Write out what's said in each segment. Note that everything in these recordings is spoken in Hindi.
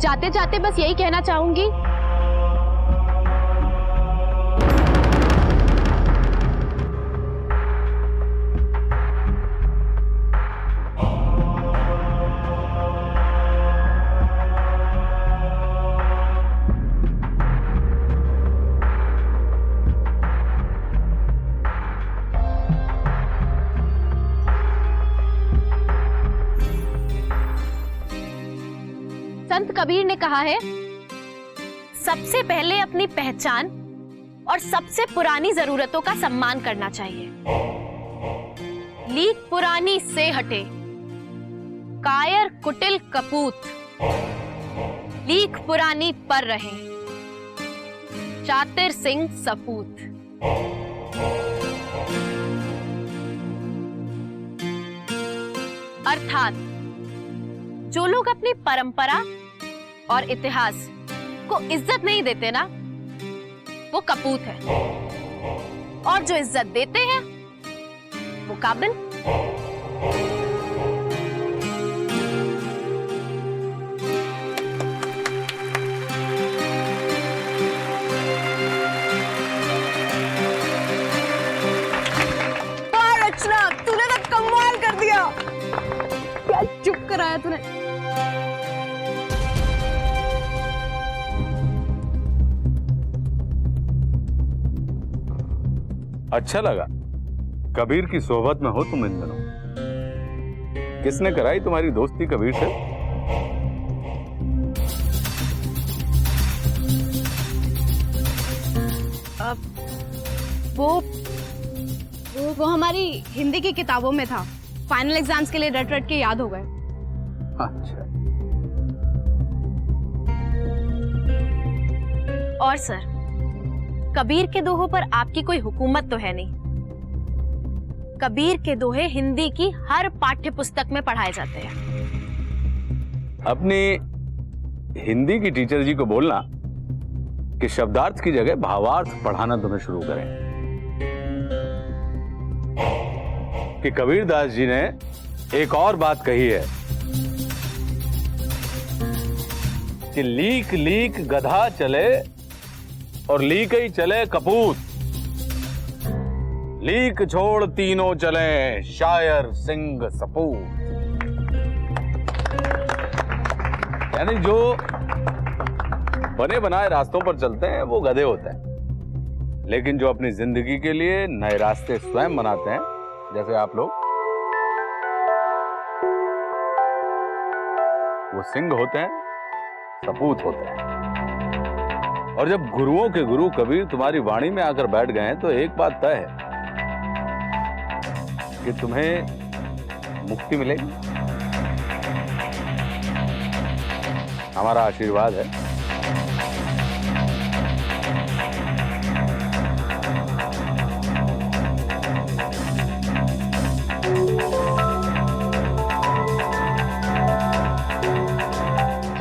जाते जाते बस यही कहना चाहूंगी, संत कबीर ने कहा है, सबसे पहले अपनी पहचान और सबसे पुरानी जरूरतों का सम्मान करना चाहिए। लीक पुरानी से हटे, कायर कुटिल कपूत, लीक पुरानी पर रहे, शातिर सिंह सपूत। अर्थात जो लोग अपनी परंपरा और इतिहास को इज्जत नहीं देते ना, वो कपूत है, और जो इज्जत देते हैं वो काबिल। रचना, तूने तो कमाल कर दिया। क्या चुप कराया तूने। अच्छा लगा कबीर की सोहबत में हो तुम इन दिनों। किसने कराई तुम्हारी दोस्ती कबीर से? वो हमारी हिंदी की किताबों में था। फाइनल एग्जाम्स के लिए रट रट के याद हो गए। अच्छा। और सर, कबीर के दोहों पर आपकी कोई हुकूमत तो है नहीं। कबीर के दोहे हिंदी की हर पाठ्य पुस्तक में पढ़ाए जाते हैं। अपनी हिंदी की टीचर जी को बोलना कि शब्दार्थ की जगह भावार्थ पढ़ाना तुम्हें शुरू करें। कि कबीरदास जी ने एक और बात कही है कि लीक लीक गधा चले और लीक ही चले कपूत, लीक छोड़ तीनों चले शायर सिंह सपूत। यानी जो बने बनाए रास्तों पर चलते हैं वो गधे होते हैं, लेकिन जो अपनी जिंदगी के लिए नए रास्ते स्वयं बनाते हैं, जैसे आप लोग, वो सिंह होते हैं, सपूत होते हैं। और जब गुरुओं के गुरु कबीर तुम्हारी वाणी में आकर बैठ गए हैं तो एक बात तय है कि तुम्हें मुक्ति मिलेगी। हमारा आशीर्वाद है।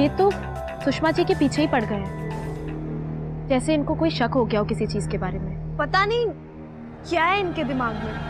ये तो सुषमा जी के पीछे ही पड़ गए हैं, जैसे इनको कोई शक हो गया हो किसी चीज के बारे में। पता नहीं क्या है इनके दिमाग में।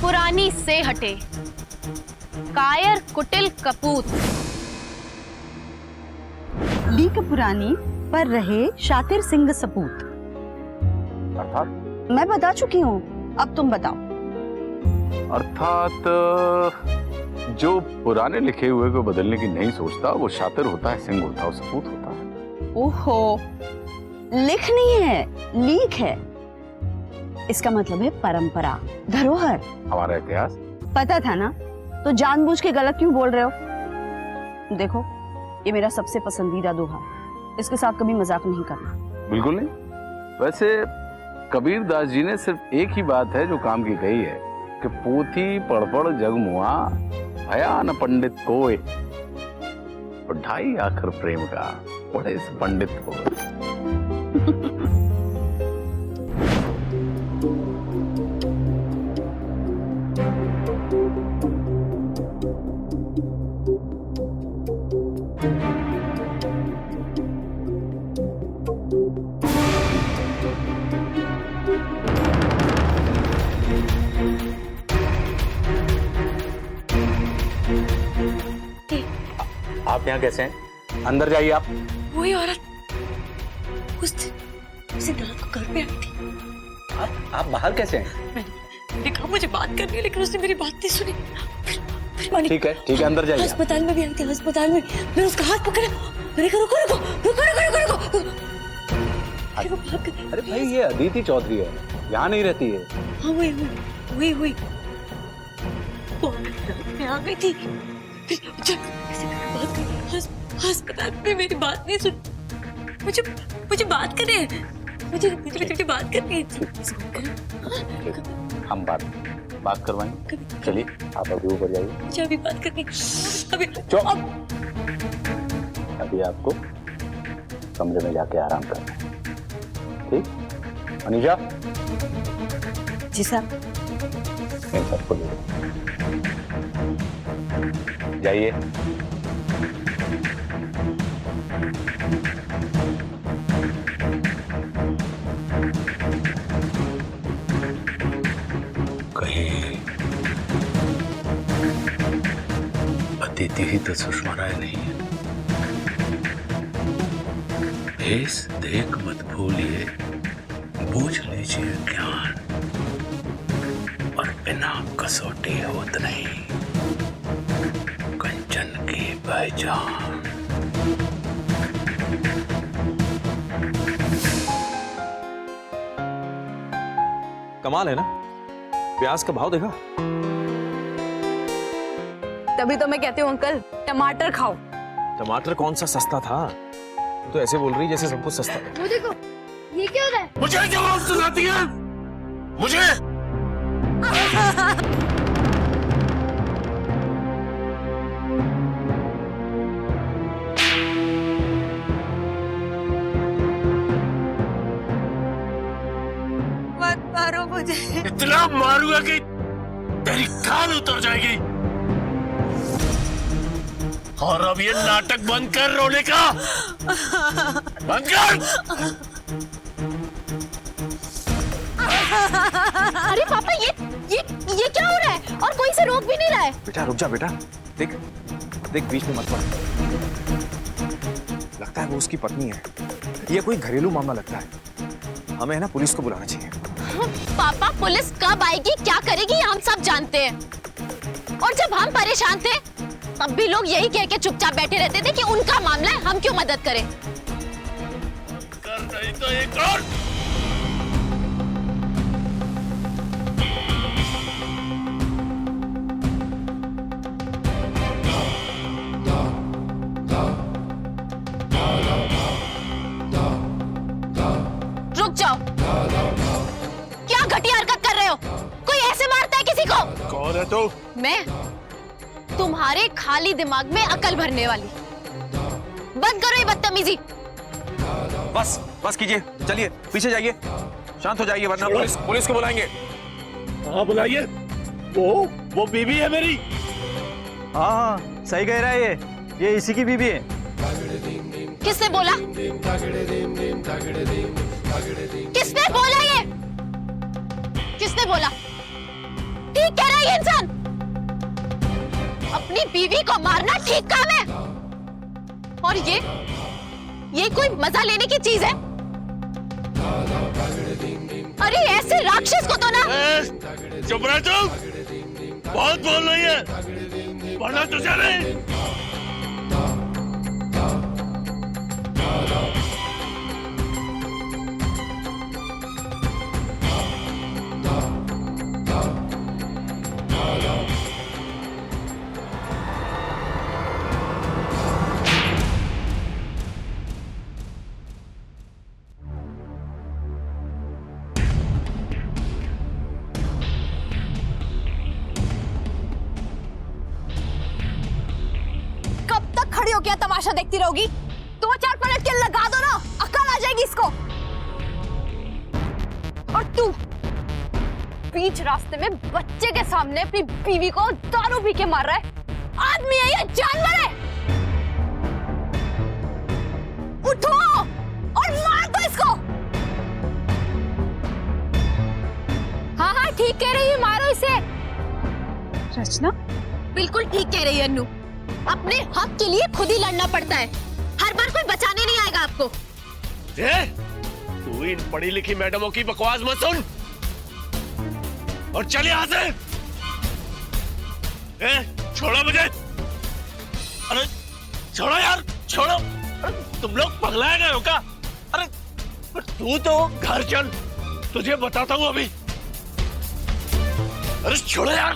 पुरानी से हटे, कायर कुटिल कपूत, लीक पुरानी पर रहे शातिर सिंह सपूत। अर्थात मैं बता चुकी हूँ, अब तुम बताओ। अर्थात जो पुराने लिखे हुए को बदलने की नहीं सोचता वो शातिर होता है, सिंह होता है, सपूत होता है। ओहो, लिख नहीं है, लीक है। इसका मतलब है परंपरा, धरोहर, हमारा इतिहास। पता था ना, तो जानबूझ के गलत क्यों बोल रहे हो? देखो, ये मेरा सबसे पसंदीदा दोहा, इसके साथ कभी मजाक नहीं करना। बिल्कुल नहीं। वैसे कबीरदास जी ने सिर्फ एक ही बात है जो काम की कही है, कि पोथी पढ़ पढ़ जग मुआ, भया न पंडित कोय, ढाई आखिर प्रेम का पढ़े से पंडित को। आप यहाँ कैसे हैं? अंदर जाइए आप। वही औरत उस दिन रात को घर पे आई थी। आप बाहर कैसे हैं? मैंने कहा मुझे बात करनी है, लेकिन उसने मेरी बात नहीं सुनी। फिर मैंने ठीक है अंदर जाइए। अस्पताल में भी आई थी, अस्पताल में मैंने उसका हाथ पकड़ा, मैंने कहा रुको रुको रुको रुको रुको रुको। फिर वो भाग गई। अरे भाई ये अदिति चौधरी है, यहाँ नहीं रहती है। हाँ वही वो रात में आ गई थी। अस्पताल में मेरी बात नहीं सुन। मुझे बात करनी है, मुझे बात करनी है। हम बात करवाएंगे। चलिए आप अभी ऊपर जाइए। मुझे अभी बात करनी अभी। अभी आपको कमरे में जाके आराम करना है, ठीक? अनीजा जी साहब। इन सबको ले जाइए। कहीं अदिति ही तो सुषमा राय नहीं है। भेष देख मत भूलिए, बूझ लीजिए ज्ञान, और बिना कसौटी होत नहीं कंचन की पहचान। कमाल है ना, प्याज का भाव देखा? तभी तो मैं कहती हूँ अंकल टमाटर खाओ। टमाटर कौन सा सस्ता था? तो ऐसे बोल रही जैसे सब कुछ सस्ता है। वो देखो ये क्या हो रहा है? मुझे जवाब सुनाती है मुझे। मत मारो मुझे। इतना मारूंगा कि तेरी खाल उतर जाएगी। और अब ये नाटक बंद कर, रोने का बंद कर। अरे पापा ये क्या हो रहा है? और कोई से रोक भी नहीं रहा है। बेटा रुक जा बेटा, देख बीच में मत पड़। लगता है वो उसकी पत्नी है, ये कोई घरेलू मामला लगता है। हमें है ना पुलिस को बुलाना चाहिए। पापा पुलिस कब आएगी, क्या करेगी, हम सब जानते हैं। और जब हम परेशान थे तब भी लोग यही कह के चुपचाप बैठे रहते थे कि उनका मामला है, हम क्यों मदद करें। कर नहीं तो एक और। रुक जाओ, क्या घटिया हरकत कर रहे हो? कोई ऐसे मारता है किसी को? कौन है तू? मैं तुम्हारे खाली दिमाग में अकल भरने वाली। बंद करो ये बदतमीजी। बस कीजिए, चलिए पीछे जाइए, शांत हो जाइए वरना पुलिस को बुलाएंगे। हाँ बुलाइए। वो बीवी है मेरी। हाँ सही कह रहा है, ये इसी की बीवी है। किसने बोला? किसने बोला ये? किसने बोला? ठीक कह रहा है ये इंसान। अपनी बीवी को मारना ठीक काम है, और ये कोई मजा लेने की चीज है? अरे ऐसे राक्षस को तो ना। चुप रह तू, बहुत बोल रही है, वरना तुझे नहीं। खड़ी हो क्या तमाशा देखती रहोगी? 2-4 पलट के लगा दो ना, अकल आ जाएगी इसको। और तू बीच रास्ते में बच्चे के सामने अपनी बीवी को दारू पी के मार रहा है। आदमी है या जानवर है? उठो और मार दो इसको। हाँ हाँ ठीक कह रही है, मारो इसे। रचना, बिल्कुल ठीक कह रही है अन्नू। अपने हक के लिए खुद ही लड़ना पड़ता है, हर बार कोई बचाने नहीं आएगा आपको। तू इन पढ़ी लिखी मैडमों की बकवास मत सुन और चल यहां से। छोड़ो मुझे। अरे छोड़ो यार, छोड़ो। अरे तुम लोग पगलाए गए हो क्या? अरे तू तो घर चल, तुझे बताता हूं अभी। अरे छोड़ो यार,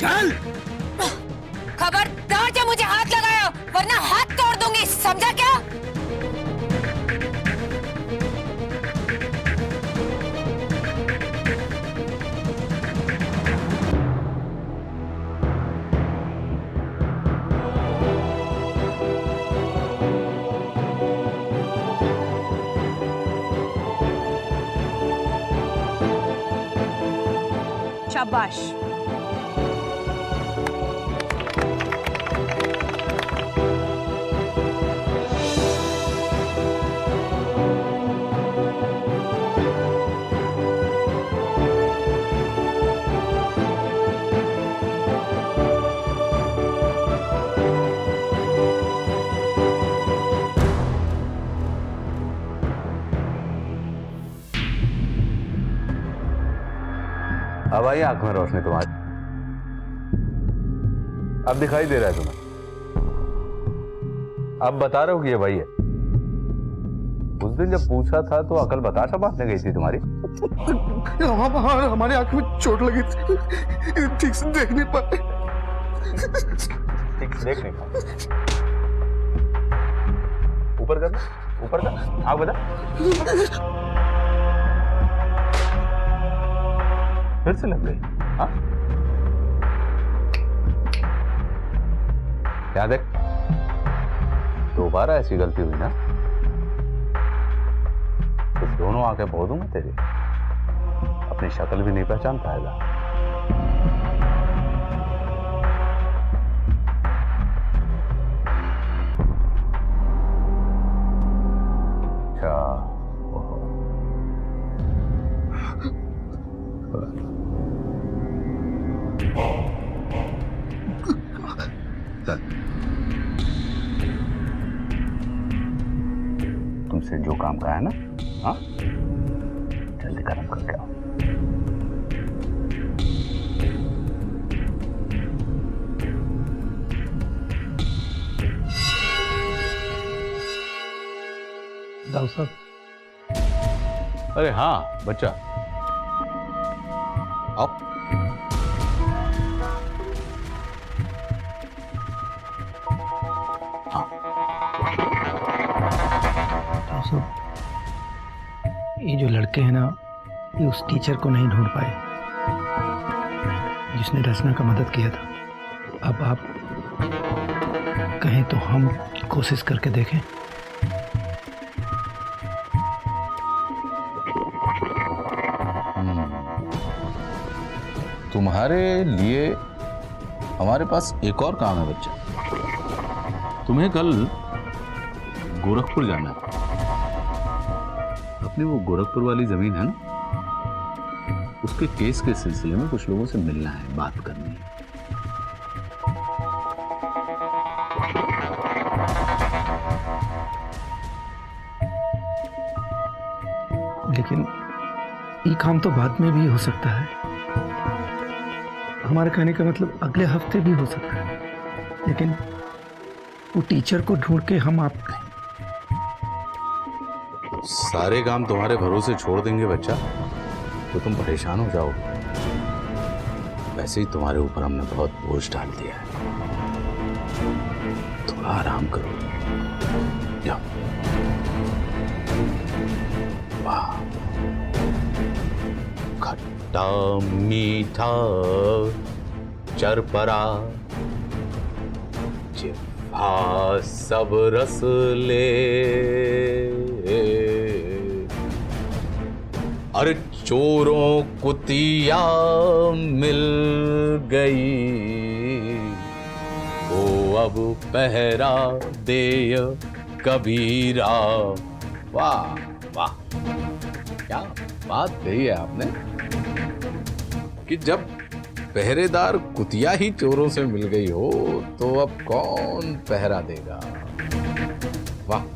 चल। खबरदार जब मुझे हाथ लगाया वरना हाथ तोड़ दूंगी, समझा क्या? शाबाश। अब आई आंख में रोशनी तुम्हारी, अब दिखाई दे रहा है तुम्हें। अब बता रहे हो कि ये वही है। उस दिन जब पूछा था तो अकल बताशा बांटने गई थी तुम्हारी। हमारी आंख में चोट लगी थी, ठीक से देख नहीं पाए। ठीक से देख नहीं पाए। ऊपर कर, ऊपर कर, आग बजा। फिर से लग गई। हाँ क्या देख, दोबारा ऐसी गलती हुई ना तो दोनों आंखें बो दूंगा तेरी, अपनी शक्ल भी नहीं पहचान पाएगा। अच्छा तुमसे जो काम का है ना, हाँ जल्दी कर्म करके आओ। दाऊ साहब, अरे हाँ बच्चा, आओ। दाऊ साहब, ये जो लड़के हैं ना, ये उस टीचर को नहीं ढूंढ पाए जिसने रचना का मदद किया था। अब आप कहें तो हम कोशिश करके देखें। तुम्हारे लिए हमारे पास एक और काम है बच्चा। तुम्हें कल गोरखपुर जाना है। अपनी वो गोरखपुर वाली जमीन है ना, उसके केस के सिलसिले में कुछ लोगों से मिलना है, बात करनी है। लेकिन ये काम तो बाद में भी हो सकता है। हमारे कहने का मतलब अगले हफ्ते भी हो सकता है, लेकिन वो टीचर को ढूंढ के हम आप सारे काम तुम्हारे भरोसे छोड़ देंगे बच्चा तो तुम परेशान हो जाओगे। वैसे ही तुम्हारे ऊपर हमने बहुत बोझ डाल दिया है, थोड़ा आराम करो। जाओ। वाह, खट्टा मीठा चरपरा, जिह्वा सब रस ले। अरे चोरों कुतिया मिल गई, वो अब पहरा दे कबीरा। वाह वाह, क्या बात कही है आपने कि जब पहरेदार कुतिया ही चोरों से मिल गई हो तो अब कौन पहरा देगा। वाह।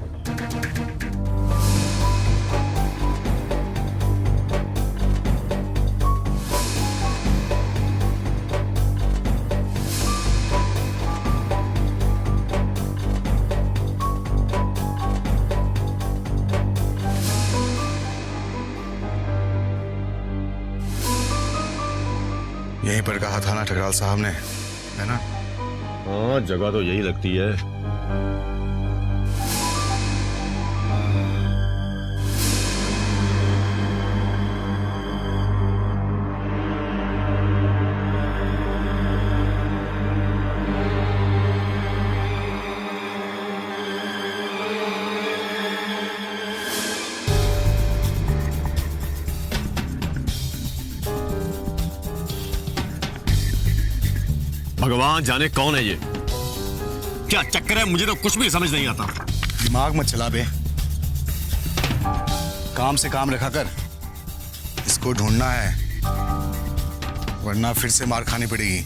यहीं पर कहा था ना ठकराल साहब ने, है ना? हाँ, जगह तो यही लगती है। भगवान जाने कौन है ये, क्या चक्कर है, मुझे तो कुछ भी समझ नहीं आता। दिमाग मत चला बे, काम से काम रखा कर। इसको ढूंढना है, वरना फिर से मार खानी पड़ेगी।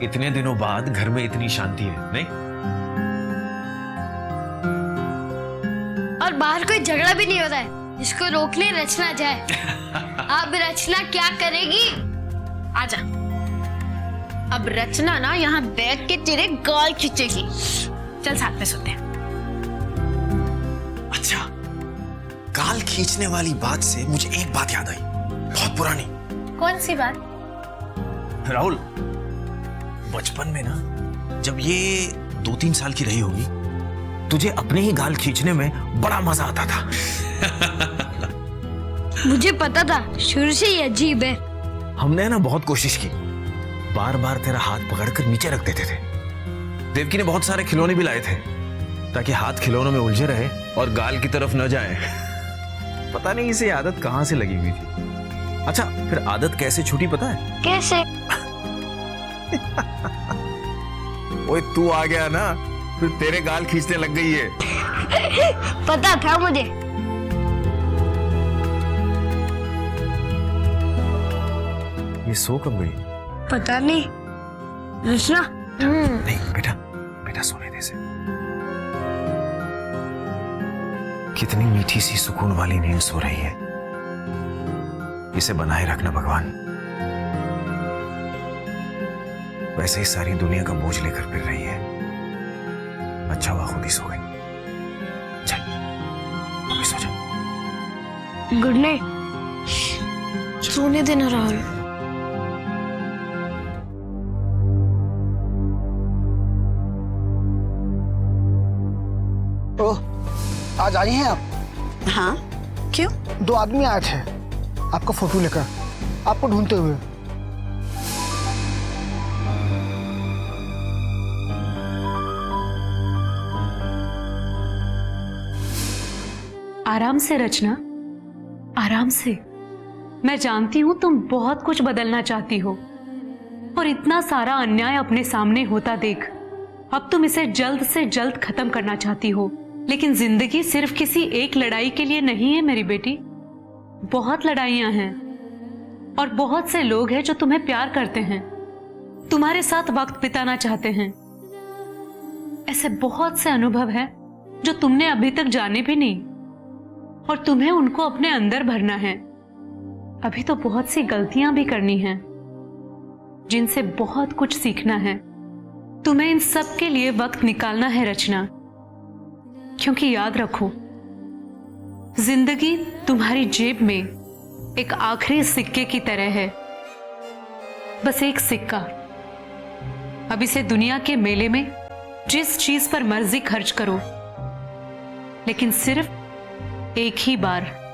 इतने दिनों बाद घर में इतनी शांति है, नहीं? और बाहर कोई झगड़ा भी नहीं होता है जिसको रोकने रचना जाए। अब रचना क्या करेगी? आजा। अब रचना ना यहाँ बैठ के तेरे गाल खींचेगी। चल साथ में सोते हैं। अच्छा, गाल खींचने वाली बात से मुझे एक बात याद आई, बहुत पुरानी। कौन सी बात? राहुल, बचपन में ना जब ये 2-3 साल की रही होगी, तुझे अपने ही गाल खींचने में बड़ा मजा आता था। मुझे पता था, शुरू से ही अजीब है। हमने ना बहुत कोशिश की, बार बार तेरा हाथ पकड़कर नीचे रख देते थे। देवकी ने बहुत सारे खिलौने भी लाए थे ताकि हाथ खिलौनों में उलझे रहे और गाल की तरफ न जाए। पता नहीं इसे आदत कहां से लगी हुई थी। अच्छा, फिर आदत कैसे छूटी पता है? कैसे? ओए तू आ गया ना, फिर तेरे गाल खींचने लग गई है। पता था मुझे। ये सो कब गई? पता नहीं। रचना? नहीं बेटा, बेटा सोने दे से। कितनी मीठी सी सुकून वाली नींद सो रही है, इसे बनाए रखना भगवान। वैसे ही सारी दुनिया का बोझ लेकर फिर रही है। अच्छा हुआ खुद ही सो गई। चल अभी सो जा। Good night. सोने देना राहुल। ओह, आज आई हैं आप? हाँ, क्यों? 2 आदमी आए थे आपका फोटो लेकर, आपको ढूंढते हुए। आराम से रचना, आराम से। मैं जानती हूं तुम बहुत कुछ बदलना चाहती हो, और इतना सारा अन्याय अपने सामने होता देख अब तुम इसे जल्द से जल्द खत्म करना चाहती हो। लेकिन जिंदगी सिर्फ किसी एक लड़ाई के लिए नहीं है मेरी बेटी, बहुत लड़ाइयां हैं। और बहुत से लोग हैं जो तुम्हें प्यार करते हैं, तुम्हारे साथ वक्त बिताना चाहते हैं। ऐसे बहुत से अनुभव हैं जो तुमने अभी तक जाने भी नहीं, और तुम्हें उनको अपने अंदर भरना है। अभी तो बहुत सी गलतियां भी करनी हैं, जिनसे बहुत कुछ सीखना है। तुम्हें इन सब के लिए वक्त निकालना है रचना, क्योंकि याद रखो, जिंदगी तुम्हारी जेब में एक आखिरी सिक्के की तरह है, बस एक सिक्का। अब इसे दुनिया के मेले में जिस चीज पर मर्जी खर्च करो, लेकिन सिर्फ एक ही बार।